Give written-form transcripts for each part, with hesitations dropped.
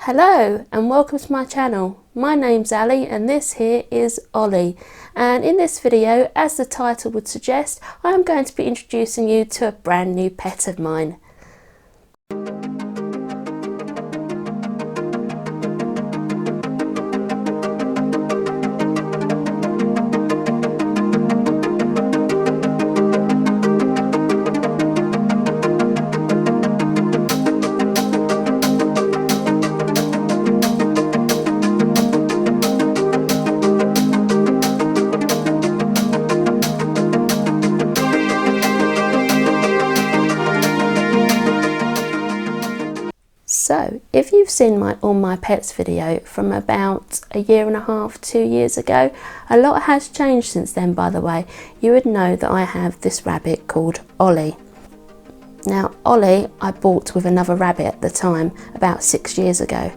Hello and welcome to my channel. My name's Olly and this here is Olly, and in this video, as the title would suggest, I am going to be introducing you to a brand new pet of mine. So, if you've seen my All My Pets video from about a year and a half, 2 years ago, a lot has changed since then. By the way, you would know that I have this rabbit called Olly. Now Olly I bought with another rabbit at the time, about 6 years ago,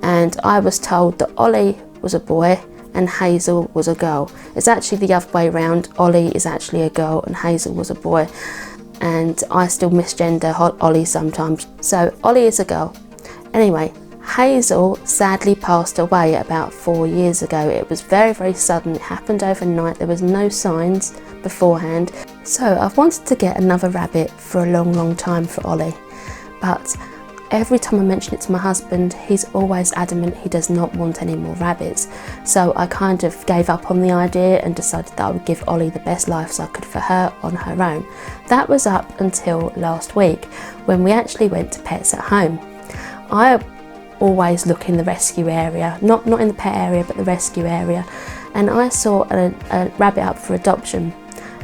and I was told that Olly was a boy and Hazel was a girl. It's actually the other way around. Olly is actually a girl and Hazel was a boy, and I still misgender Olly sometimes. So Olly is a girl. Anyway, Hazel sadly passed away about 4 years ago. It was very sudden. It happened overnight. There was no signs beforehand. So I've wanted to get another rabbit for a long time for Olly, but every time I mention it to my husband, he's always adamant he does not want any more rabbits. So I kind of gave up on the idea and decided that I would give Olly the best life I could for her on her own. That was up until last week when we actually went to Pets at Home. I always look in the rescue area, not in the pet area but the rescue area, and I saw a rabbit up for adoption,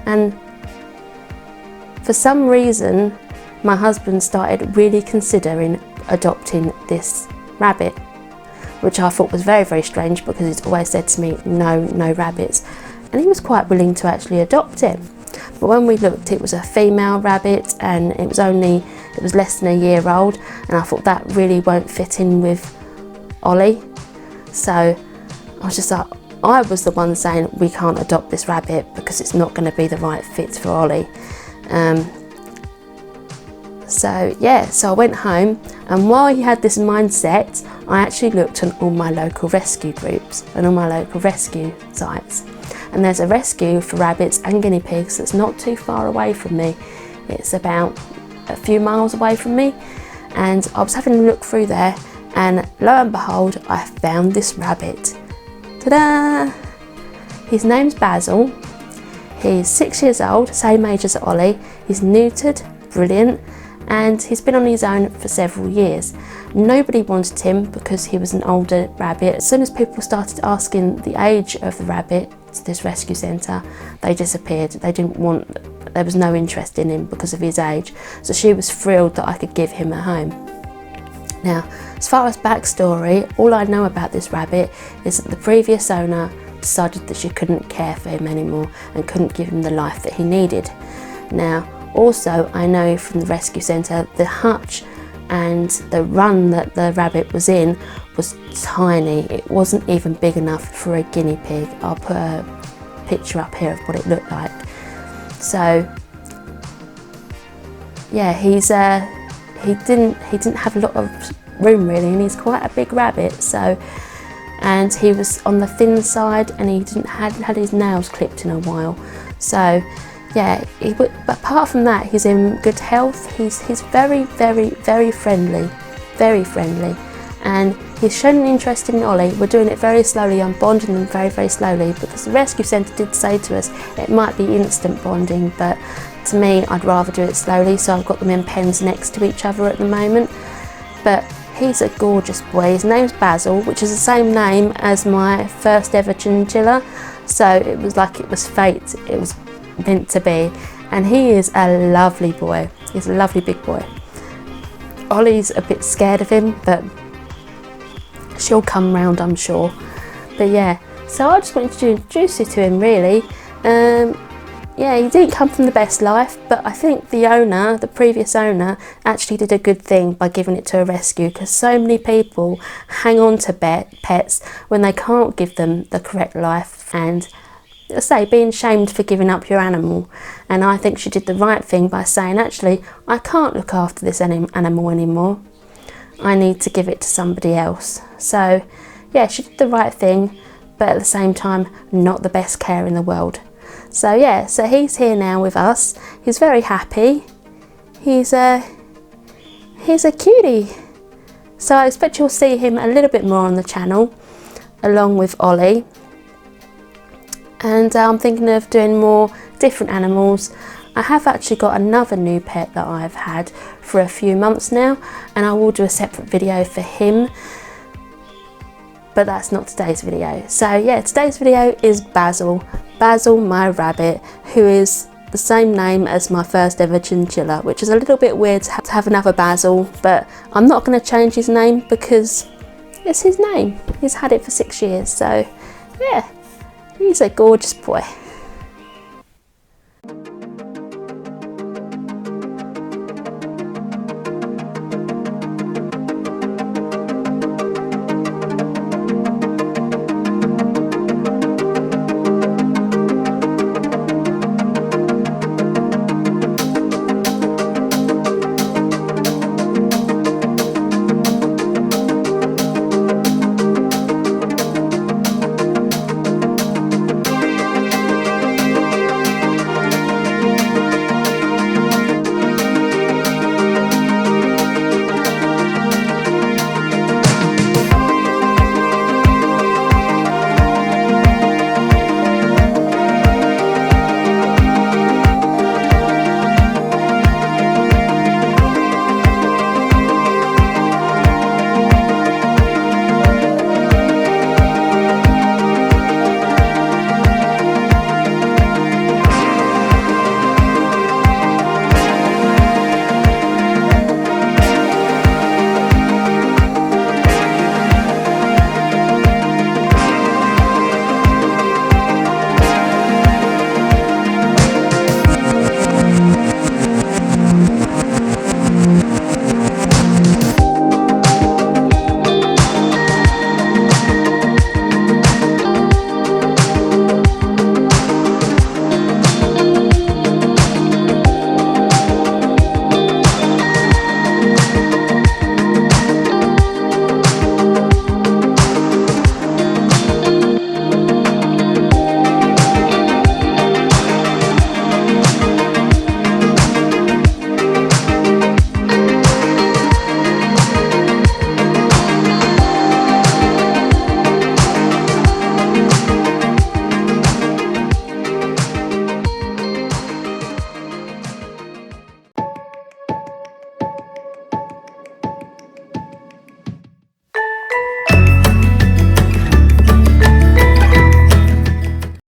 and for some reason my husband started really considering adopting this rabbit, which I thought was very strange because he's always said to me no rabbits, and he was quite willing to actually adopt it. But when we looked, it was a female rabbit and it was less than a year old, and I thought that really won't fit in with Olly. So I was just like, I was the one saying we can't adopt this rabbit because it's not going to be the right fit for Olly. So I went home, and while he had this mindset, I actually looked on all my local rescue groups and all my local rescue sites. And there's a rescue for rabbits and guinea pigs that's not too far away from me. It's about a few miles away from me, and I was having a look through there, and lo and behold, I found this rabbit. Ta-da! His name's Basil. He's 6 years old, same age as Olly. He's neutered, brilliant, and he's been on his own for several years. Nobody wanted him because he was an older rabbit. As soon as people started asking the age of the rabbit to this rescue centre, they disappeared. There was no interest in him because of his age. So she was thrilled that I could give him a home. Now, as far as backstory, all I know about this rabbit is that the previous owner decided that she couldn't care for him anymore and couldn't give him the life that he needed. Now, also, I know from the rescue centre, the hutch and the run that the rabbit was in was tiny. It wasn't even big enough for a guinea pig. I'll put a picture up here of what it looked like. So yeah, he didn't have a lot of room really, and he's quite a big rabbit. So, and he was on the thin side, and he had his nails clipped in a while. So yeah, but apart from that, he's in good health. He's very friendly, and he's shown an interest in Olly. We're doing it very slowly. I'm bonding them very slowly because the rescue centre did say to us it might be instant bonding, but to me, I'd rather do it slowly. So I've got them in pens next to each other at the moment. But he's a gorgeous boy. His name's Basil, which is the same name as my first ever chinchilla. So it was like it was fate. It was meant to be, and he is a lovely boy. He's a lovely big boy. Olly's a bit scared of him, but she'll come round, I'm sure. But yeah, so I just wanted to introduce you to him really. Yeah, he didn't come from the best life, but I think the previous owner, actually did a good thing by giving it to a rescue, because so many people hang on to pets when they can't give them the correct life, and being shamed for giving up your animal. And I think she did the right thing by saying, actually, I can't look after this animal anymore. I need to give it to somebody else. So yeah, she did the right thing, but at the same time, not the best care in the world. So yeah, so he's here now with us. He's very happy. He's a cutie. So I expect you'll see him a little bit more on the channel, along with Olly. And I'm thinking of doing more different animals. I have actually got another new pet that I've had for a few months now, and I will do a separate video for him, but that's not today's video. So yeah, today's video is Basil. Basil, my rabbit, who is the same name as my first ever chinchilla, which is a little bit weird to have another Basil, but I'm not going to change his name because it's his name. He's had it for 6 years, so yeah, he's a gorgeous boy.